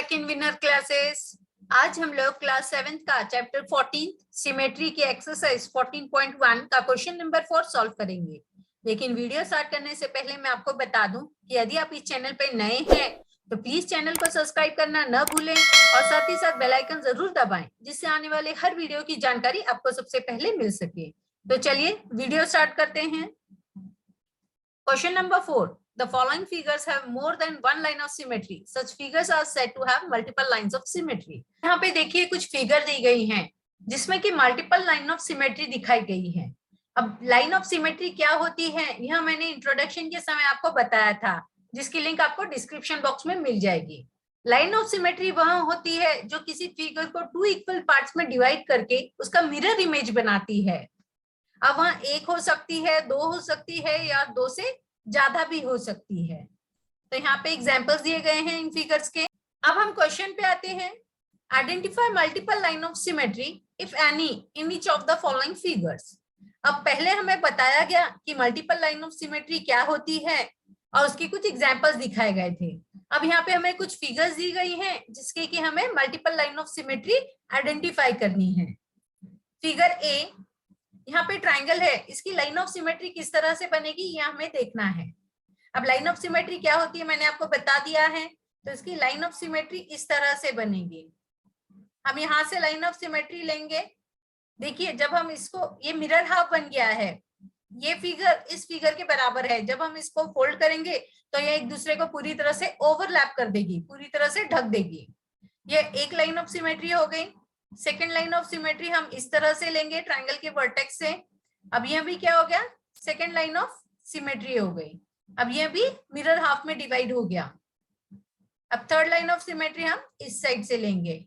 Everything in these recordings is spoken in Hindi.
Back in winner classes. आज हम लोग क्लास 7th का चैप्टर 14 सिमेट्री की एक्सरसाइज 14.1 का क्वेश्चन नंबर 4 सॉल्व करेंगे। लेकिन वीडियो स्टार्ट करने से पहले मैं आपको बता दूं कि यदि आप इस चैनल पे नए हैं तो प्लीज चैनल को सब्सक्राइब करना न भूलें और साथ ही साथ बेल आइकन जरूर दबाएं, जिससे आने वाले हर वीडियो की जानकारी आपको सबसे पहले मिल सके। तो चलिए वीडियो स्टार्ट करते हैं। Question number 4, the following figures have more than one line of symmetry. Such figures are said to have multiple lines of symmetry. यहाँ पे देखिए कुछ फिगर दी गई हैं जिसमें कि मल्टीपल लाइन ऑफ सिमेट्री दिखाई गई है। अब लाइन ऑफ सिमेट्री क्या होती है यह मैंने इंट्रोडक्शन के समय आपको बताया था, जिसकी लिंक आपको डिस्क्रिप्शन बॉक्स में मिल जाएगी। लाइन ऑफ सिमेट्री वह होती है जो किसी फिगर को 2 इक्वल पार्ट्स में डिवाइड करके उसका मिरर इमेज बनाती है। अब वहां एक हो सकती है, 2 हो सकती है या 2 से ज्यादा भी हो सकती है। तो यहाँ पे एग्जांपल्स दिए गए हैं इन फिगर्स के। अब हम क्वेश्चन पे आते हैं। Identify multiple line of symmetry if any in each of the following figures. अब पहले हमें बताया गया कि मल्टीपल लाइन ऑफ सिमेट्री क्या होती है और उसके कुछ एग्जांपल्स दिखाए गए थे। अब यहाँ पे हमें कुछ फिगर्स दी गई हैं जिसके कि हमें multiple line of symmetry identify करनी है। फिगर ए, यहाँ पे ट्राइंगल है, इसकी लाइन ऑफ सिमेट्री किस तरह से बनेगी ये हमें देखना है। अब लाइन ऑफ सिमेट्री क्या होती है मैंने आपको बता दिया है, तो इसकी लाइन ऑफ सिमेट्री इस तरह से बनेगी। हम यहाँ से लाइन ऑफ सिमेट्री लेंगे। देखिए जब हम इसको, ये मिरर हाफ बन गया है, ये फिगर इस फिगर के बराबर है। जब हम इसको फोल्ड करेंगे तो ये एक दूसरे को पूरी तरह से ओवरलैप कर देगी, पूरी तरह से ढक देगी। ये एक लाइन ऑफ सिमेट्री हो गई। सेकेंड लाइन ऑफ सिमेट्री हम इस तरह से लेंगे ट्रायंगल के वर्टेक्स से। अब यह भी क्या हो गया, सेकेंड लाइन ऑफ सिमेट्री हो गई। अब यह भी मिरर हाफ में डिवाइड हो गया। अब थर्ड लाइन ऑफ सिमेट्री हम इस साइड से लेंगे,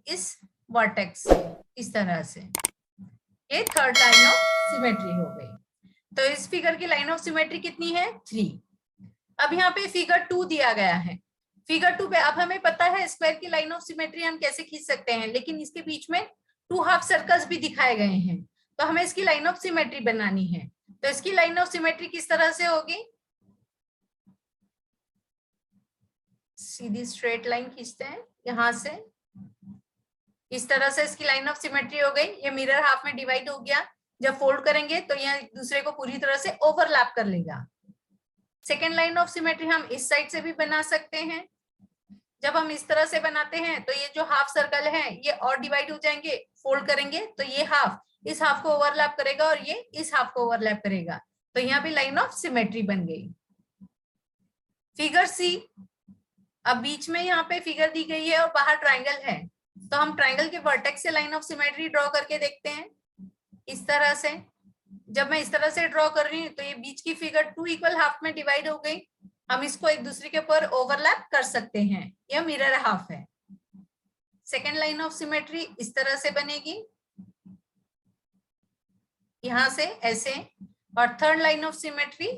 इस वर्टेक्स से, इस तरह से। ये थर्ड लाइन ऑफ सिमेट्री हो गई। तो इस फिगर की लाइन ऑफ सिमेट्री कितनी है, 3। अब यहाँ पे फिगर 2 दिया गया है। फिगर 2 पे अब हमें पता है स्क्वायर की लाइन ऑफ सिमेट्री हम कैसे खींच सकते हैं, लेकिन इसके बीच में 2 हाफ सर्कल्स भी दिखाए गए हैं, तो हमें इसकी लाइन ऑफ सिमेट्री बनानी है। तो इसकी लाइन ऑफ सिमेट्री किस तरह से होगी, सीधी स्ट्रेट लाइन खींचते हैं यहां से, इस तरह से इसकी लाइन ऑफ सिमेट्री हो गई। ये मिरर हाफ में डिवाइड हो गया। जब फोल्ड करेंगे तो यह एक दूसरे को पूरी तरह से ओवरलैप कर लेगा। सेकेंड लाइन ऑफ सिमेट्री हम इस साइड से भी बना सकते हैं। जब हम इस तरह से बनाते हैं तो ये जो हाफ सर्कल है ये और डिवाइड हो जाएंगे। फोल्ड करेंगे तो ये हाफ इस हाफ को ओवरलैप करेगा और ये इस हाफ को ओवरलैप करेगा, तो यहाँ भी लाइन ऑफ सिमेट्री बन गई। फिगर सी, अब बीच में यहाँ पे फिगर दी गई है और बाहर ट्राइंगल है, तो हम ट्राइंगल के वर्टेक्स से लाइन ऑफ सिमेट्री ड्रॉ करके देखते हैं इस तरह से। जब मैं इस तरह से ड्रॉ कर रही हूँ तो ये बीच की फिगर 2 इक्वल हाफ में डिवाइड हो गई। हम इसको एक दूसरे के ऊपर ओवरलैप कर सकते हैं, यह मिरर हाफ है। सेकेंड लाइन ऑफ सिमेट्री इस तरह से बनेगी, यहां से ऐसे। और थर्ड लाइन ऑफ सिमेट्री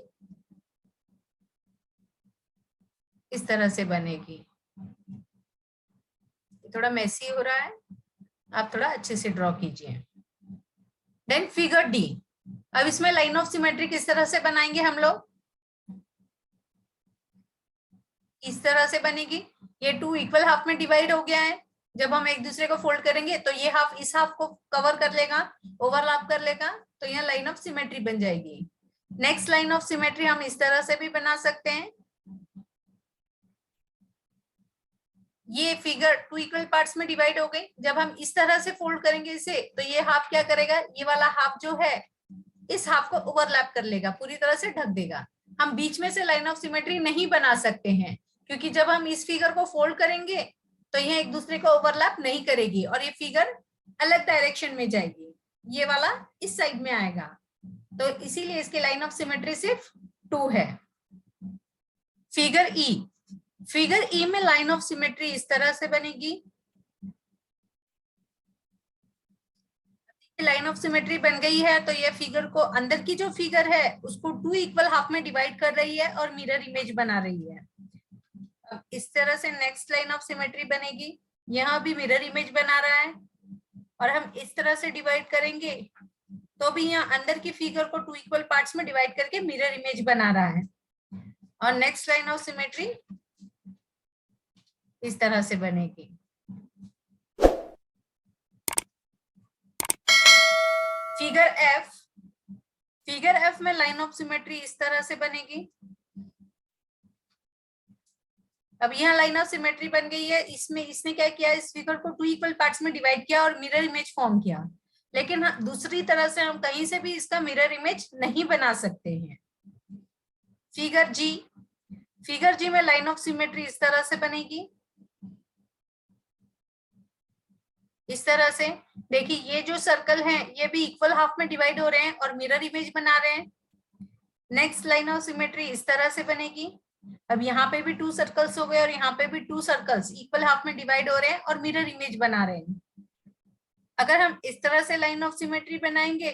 इस तरह से बनेगी। थोड़ा मेसी हो रहा है, आप थोड़ा अच्छे से ड्रॉ कीजिए। देन फिगर डी, अब इसमें लाइन ऑफ सिमेट्री किस तरह से बनाएंगे हम लोग, इस तरह से बनेगी। ये 2 इक्वल हाफ में डिवाइड हो गया है। जब हम एक दूसरे को फोल्ड करेंगे तो ये हाफ इस हाफ को कवर कर लेगा, ओवरलैप कर लेगा, तो यह लाइन ऑफ सिमेट्री बन जाएगी। नेक्स्ट लाइन ऑफ सिमेट्री हम इस तरह से भी बना सकते हैं। ये फिगर 2 इक्वल पार्ट्स में डिवाइड हो गई। जब हम इस तरह से फोल्ड करेंगे इसे तो ये हाफ क्या करेगा, ये वाला हाफ जो है इस हाफ को ओवरलैप कर लेगा, पूरी तरह से ढक देगा। हम बीच में से लाइन ऑफ सिमेट्री नहीं बना सकते हैं, क्योंकि जब हम इस फिगर को फोल्ड करेंगे तो यह एक दूसरे को ओवरलैप नहीं करेगी और ये फिगर अलग डायरेक्शन में जाएगी, ये वाला इस साइड में आएगा। तो इसीलिए इसकी लाइन ऑफ सिमेट्री सिर्फ 2 है। फिगर ई, फिगर ई में लाइन ऑफ सिमेट्री इस तरह से बनेगी। लाइन ऑफ सिमेट्री बन गई है तो ये फिगर को, अंदर की जो फिगर है उसको 2 इक्वल हाफ में डिवाइड कर रही है और मिरर इमेज बना रही है। अब इस तरह से नेक्स्ट लाइन ऑफ सिमेट्री बनेगी, यहाँ भी मिरर इमेज बना रहा है और हम इस तरह से डिवाइड करेंगे तो भी यहाँ अंदर की फिगर को 2 इक्वल पार्ट्स में डिवाइड करके मिरर इमेज बना रहा है। और नेक्स्ट लाइन ऑफ सिमेट्री इस तरह से बनेगी। फिगर एफ में लाइन ऑफ सिमेट्री इस तरह से बनेगी। अब यहाँ लाइन ऑफ सिमेट्री बन गई है। इसमें इसने क्या किया, इस फिगर को 2 इक्वल पार्ट्स में डिवाइड किया और मिरर इमेज फॉर्म किया। लेकिन दूसरी तरह से हम कहीं से भी इसका मिरर इमेज नहीं बना सकते हैं। फिगर जी में लाइन ऑफ सिमेट्री इस तरह से बनेगी। इस तरह से देखिए, ये जो सर्कल है ये भी इक्वल हाफ में डिवाइड हो रहे हैं और मिरर इमेज बना रहे हैं। नेक्स्ट लाइन ऑफ सिमेट्री इस तरह से बनेगी। अब यहाँ पे भी 2 सर्कल्स हो गए और यहाँ पे भी 2 सर्कल्स इक्वल हाफ में डिवाइड हो रहे हैं और मिरर इमेज बना रहे हैं। अगर हम इस तरह से लाइन ऑफ सिमेट्री बनाएंगे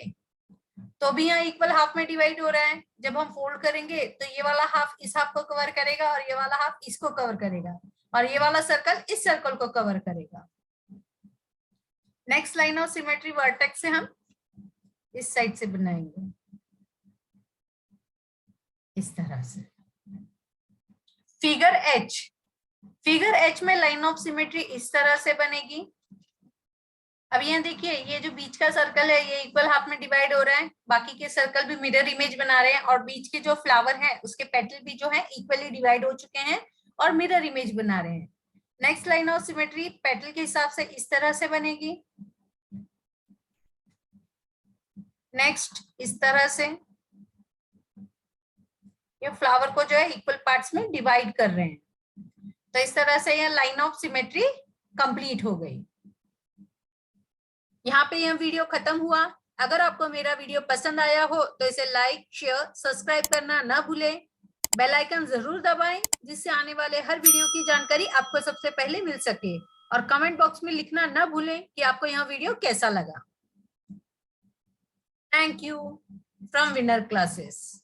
तो भी यहाँ इक्वल हाफ में डिवाइड हो रहा है। जब हम फोल्ड करेंगे तो ये वाला हाफ इस हाफ को कवर करेगा और ये वाला हाफ इसको कवर करेगा और ये वाला सर्कल इस सर्कल को कवर करेगा। Next line of symmetry vertex से हम इस साइड से बनाएंगे इस तरह से। फिगर एच में लाइन ऑफ सिमेट्री इस तरह से बनेगी। अब यहाँ देखिए, ये जो बीच का सर्कल है ये इक्वल हाफ में डिवाइड हो रहा है, बाकी के सर्कल भी मिरर इमेज बना रहे हैं और बीच के जो फ्लावर है उसके पेटल भी जो है इक्वली डिवाइड हो चुके हैं और मिरर इमेज बना रहे हैं। Next line of symmetry petal के हिसाब से इस तरह से बनेगी। नेक्स्ट इस तरह से ये फ्लावर को जो है इक्वल पार्ट्स में डिवाइड कर रहे हैं। तो इस तरह से यह लाइन ऑफ सिमेट्री कंप्लीट हो गई। यहाँ पे यह वीडियो खत्म हुआ। अगर आपको मेरा वीडियो पसंद आया हो तो इसे लाइक, शेयर, सब्सक्राइब करना ना भूलें। बेल आइकन जरूर दबाएं जिससे आने वाले हर वीडियो की जानकारी आपको सबसे पहले मिल सके। और कमेंट बॉक्स में लिखना ना भूलें कि आपको यह वीडियो कैसा लगा। Thank you from winner classes.